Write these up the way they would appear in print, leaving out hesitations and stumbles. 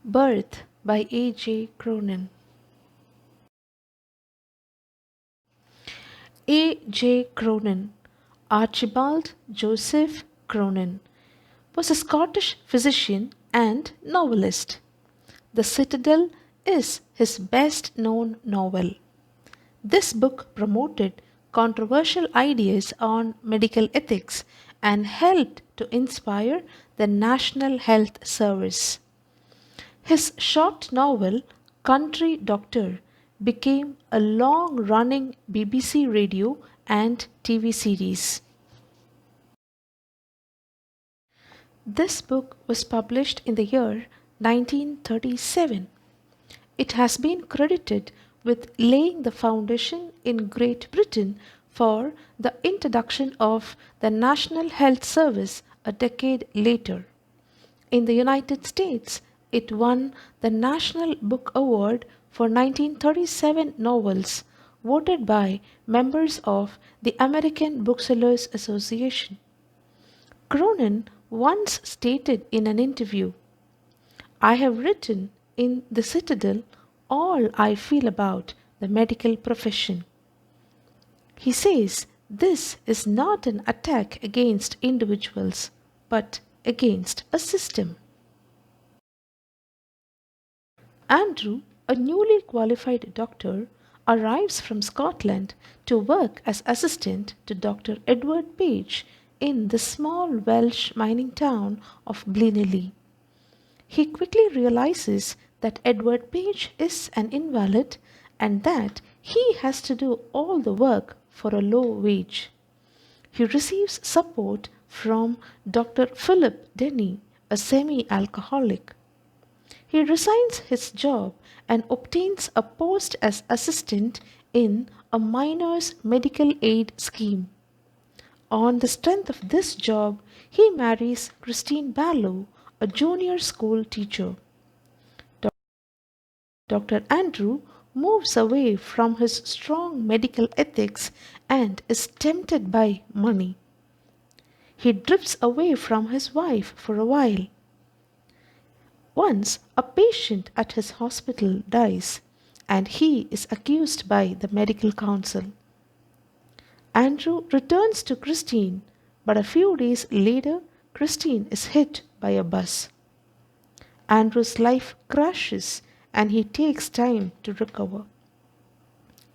Birth by A. J. Cronin. A. J. Cronin, Archibald Joseph Cronin, was a Scottish physician and novelist. The Citadel is his best known novel. This book promoted controversial ideas on medical ethics and helped to inspire the National Health Service. His short novel, Country Doctor, became a long running BBC radio and TV series. This book was published in the year 1937. It has been credited with laying the foundation in Great Britain for the introduction of the National Health Service a decade later. In the United States, it won the National Book Award for 1937 novels, voted by members of the American Booksellers Association. Cronin once stated in an interview, "I have written in The Citadel all I feel about the medical profession." He says this is not an attack against individuals, but against a system. Andrew, a newly qualified doctor, arrives from Scotland to work as assistant to Dr. Edward Page in the small Welsh mining town of Blinelly. He quickly realizes that Edward Page is an invalid and that he has to do all the work for a low wage. He receives support from Dr. Philip Denny, a semi alcoholic. He resigns his job and obtains a post as assistant in a miner's medical aid scheme. On the strength of this job, he marries Christine Barlow, a junior school teacher. Dr. Andrew moves away from his strong medical ethics and is tempted by money. He drifts away from his wife for a while. Once a patient at his hospital dies and he is accused by the medical council. Andrew returns to Christine, but a few days later, Christine is hit by a bus. Andrew's life crashes and he takes time to recover.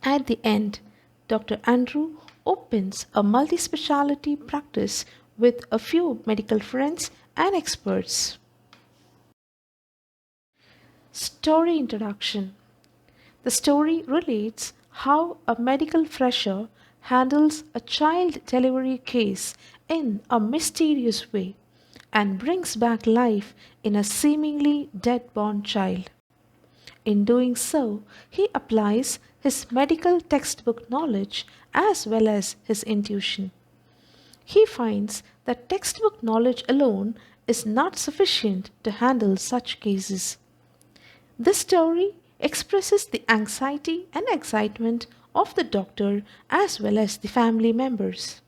At the end, Dr. Andrew opens a multi specialty practice with a few medical friends and experts. Story introduction. The story relates how a medical fresher handles a child delivery case in a mysterious way and brings back life in a seemingly dead-born child. In doing so, he applies his medical textbook knowledge as well as his intuition. He finds that textbook knowledge alone is not sufficient to handle such cases. This story expresses the anxiety and excitement of the doctor as well as the family members.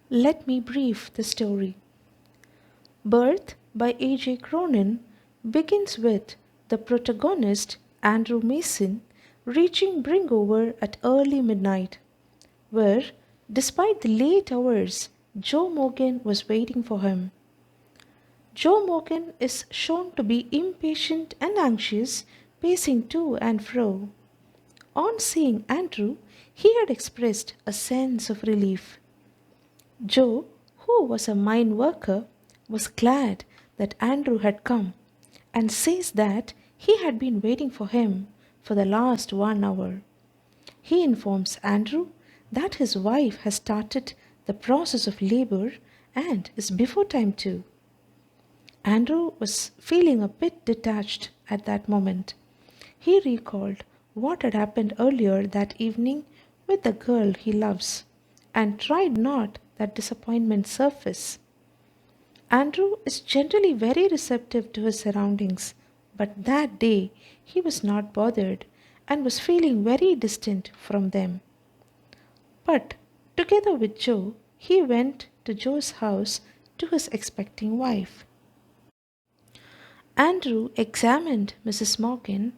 Let me brief the story. Birth by A. J. Cronin begins with the protagonist, Andrew Mason, reaching Bringover at early midnight, where, despite the late hours, Joe Morgan was waiting for him. Joe Morgan is shown to be impatient and anxious, pacing to and fro. On seeing Andrew, he had expressed a sense of relief. Joe, who was a mine worker, was glad that Andrew had come and says that he had been waiting for him for the last 1 hour. He informs Andrew that his wife has started the process of labor and is before time too. Andrew was feeling a bit detached at that moment. He recalled what had happened earlier that evening with the girl he loves and tried not that disappointment surface. Andrew is generally very receptive to his surroundings, but that day he was not bothered and was feeling very distant from them. But together with Joe, he went to Joe's house to his expecting wife. Andrew examined Mrs. Morgan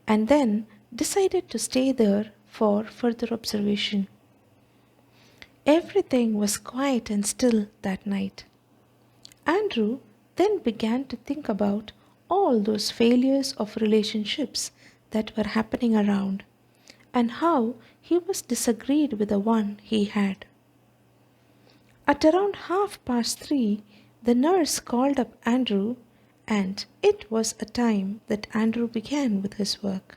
and then decided to stay there for further observation. Everything was quiet and still that night. Andrew then began to think about all those failures of relationships that were happening around and how he was disagreed with the one he had. At around 3:30, the nurse called up Andrew, and it was a time that Andrew began with his work.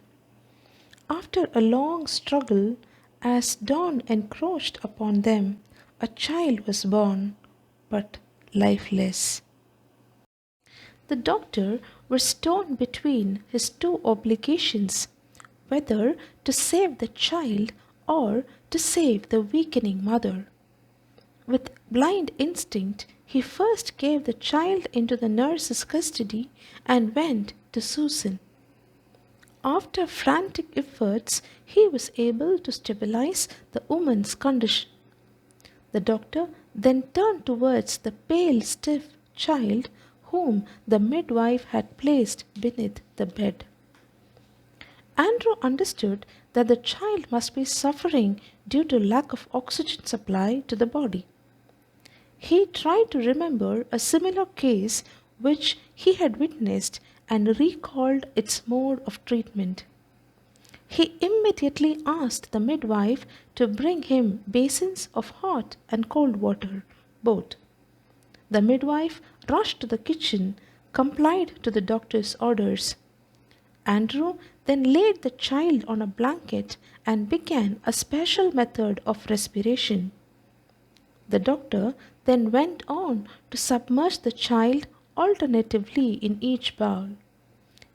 After a long struggle, as dawn encroached upon them, a child was born, but lifeless. The doctor was torn between his two obligations, whether to save the child or to save the weakening mother. With blind instinct, he first gave the child into the nurse's custody and went to Susan. After frantic efforts, he was able to stabilize the woman's condition. The doctor then turned towards the pale, stiff child whom the midwife had placed beneath the bed. Andrew understood that the child must be suffering due to lack of oxygen supply to the body. He tried to remember a similar case which he had witnessed and recalled its mode of treatment. He immediately asked the midwife to bring him basins of hot and cold water, both. The midwife rushed to the kitchen, complied to the doctor's orders. Andrew then laid the child on a blanket and began a special method of respiration. The doctor then went on to submerge the child alternatively in each bowl.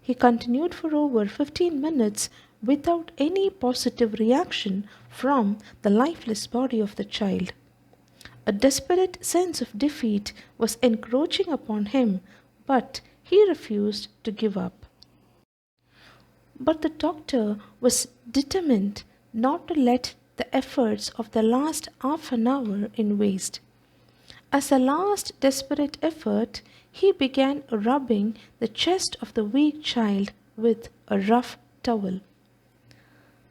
He continued for over 15 minutes without any positive reaction from the lifeless body of the child. A desperate sense of defeat was encroaching upon him, but he refused to give up. But the doctor was determined not to let the efforts of the last half an hour in waste. As a last desperate effort, he began rubbing the chest of the weak child with a rough towel.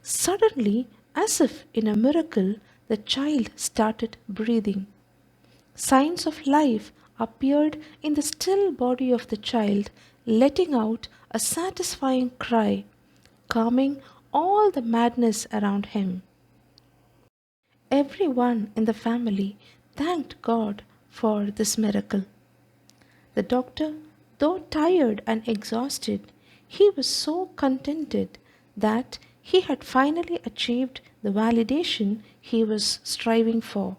Suddenly, as if in a miracle, the child started breathing. Signs of life appeared in the still body of the child, letting out a satisfying cry, calming all the madness around him. Everyone in the family thanked God for this miracle. The doctor, though tired and exhausted, he was so contented that he had finally achieved the validation he was striving for.